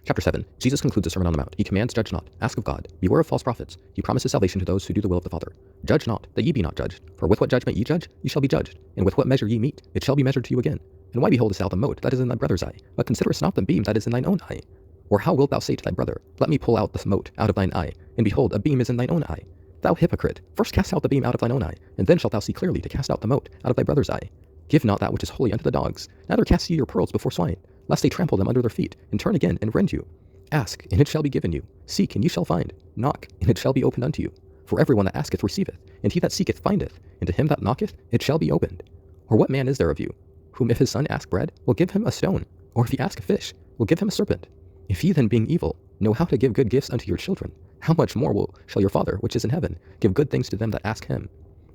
Chapter 7. Jesus concludes the Sermon on the Mount. He commands, judge not. Ask of God. Beware of false prophets. He promises salvation to those who do the will of the Father. Judge not, that ye be not judged. For with what judgment ye judge, ye shall be judged. And with what measure ye mete, it shall be measured to you again. And why beholdest thou the mote that is in thy brother's eye, but considerest not the beam that is in thine own eye? Or how wilt thou say to thy brother, let me pull out the mote out of thine eye, and behold, a beam is in thine own eye? Thou hypocrite, first cast out the beam out of thine own eye, and then shalt thou see clearly to cast out the mote out of thy brother's eye. Give not that which is holy unto the dogs, neither cast ye your pearls before swine, lest they trample them under their feet, and turn again and rend you. Ask, and it shall be given you. Seek, and ye shall find. Knock, and it shall be opened unto you. For everyone that asketh receiveth, and he that seeketh findeth, and to him that knocketh it shall be opened. Or what man is there of you, whom if his son ask bread, will give him a stone? Or if he ask a fish, will give him a serpent? If ye then, being evil, know how to give good gifts unto your children, how much more shall your Father, which is in heaven, give good things to them that ask him?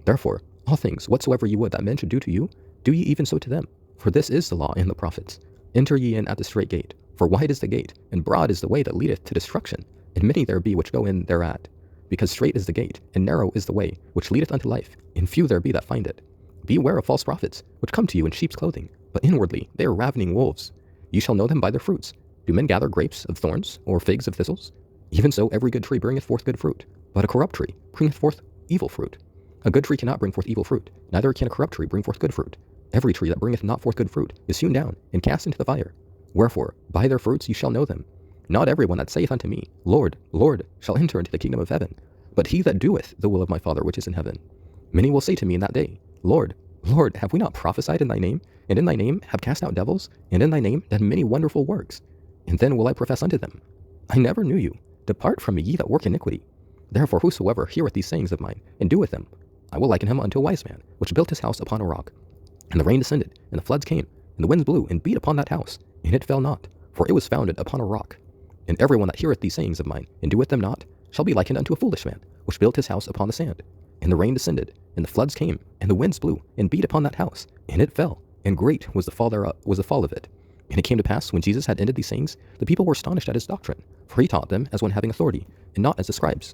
Therefore, all things whatsoever ye would that men should do to you, do ye even so to them. For this is the law and the prophets. Enter ye in at the strait gate. For wide is the gate, and broad is the way that leadeth to destruction, and many there be which go in thereat. Because strait is the gate, and narrow is the way, which leadeth unto life, and few there be that find it. Beware of false prophets, which come to you in sheep's clothing, but inwardly they are ravening wolves. Ye shall know them by their fruits. Do men gather grapes of thorns, or figs of thistles? Even so every good tree bringeth forth good fruit, but a corrupt tree bringeth forth evil fruit. A good tree cannot bring forth evil fruit, neither can a corrupt tree bring forth good fruit. Every tree that bringeth not forth good fruit is hewn down, and cast into the fire. Wherefore, by their fruits ye shall know them. Not every one that saith unto me, Lord, Lord, shall enter into the kingdom of heaven, but he that doeth the will of my Father which is in heaven. Many will say to me in that day, Lord, Lord, have we not prophesied in thy name, and in thy name have cast out devils, and in thy name done many wonderful works? And then will I profess unto them, I never knew you. Depart from me, ye that work iniquity. Therefore whosoever heareth these sayings of mine, and doeth them, I will liken him unto a wise man, which built his house upon a rock. And the rain descended, and the floods came, and the winds blew, and beat upon that house, and it fell not, for it was founded upon a rock. And every one that heareth these sayings of mine, and doeth them not, shall be likened unto a foolish man, which built his house upon the sand. And the rain descended, and the floods came, and the winds blew, and beat upon that house, and it fell, and great was the fall of it. And it came to pass, when Jesus had ended these sayings, the people were astonished at his doctrine, for he taught them as one having authority, and not as the scribes.